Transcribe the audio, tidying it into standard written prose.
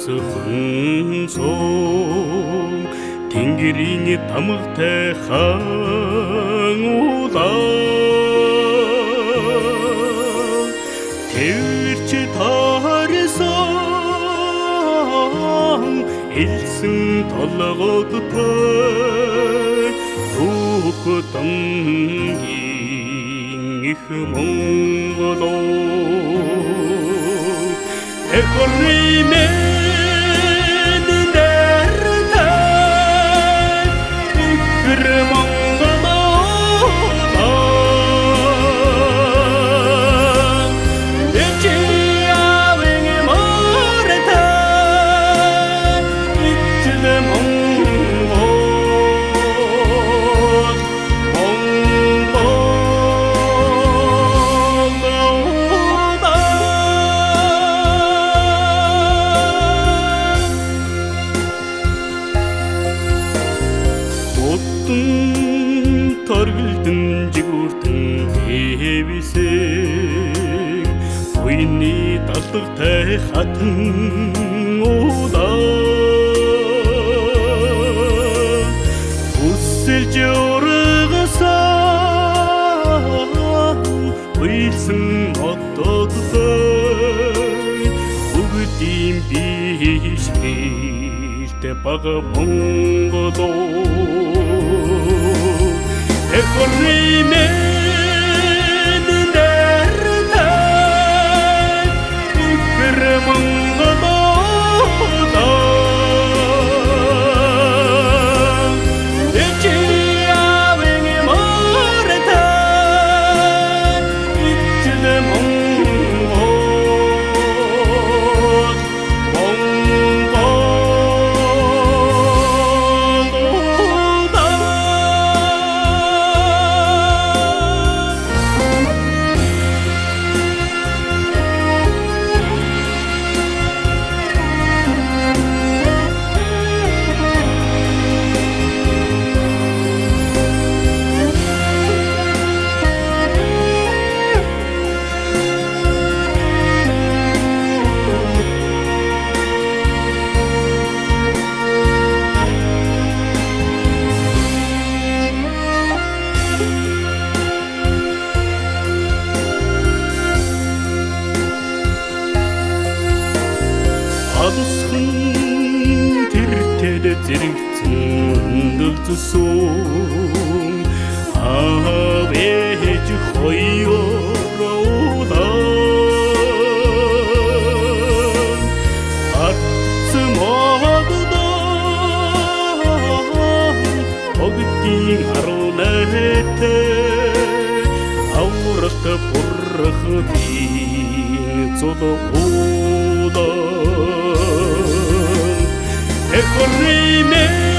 босхон сон тэнгэрийн дамгтай хангуулаа тэрч таарсан элсэн толгодтой түүхтэнгийн их Монголоо экорримэн дэртэй ихэр Монголоо эчиавэн мортай ичл торгилдэн жигүүртэн хэвисэг уйны далдагтай хатан удаа үсэлж ургасан уйлсан ододтой бүгдийн бишгэлтэй бага Монголоо экорримэн дэртэй ихэр Монголоо эчиавэн мортай ичл алсхан тэртед зэрэгцэн өндөлцсөн авэж хоёроо атсмодоо огтийн харуулаатай аврах бурхан зодоо экорримэн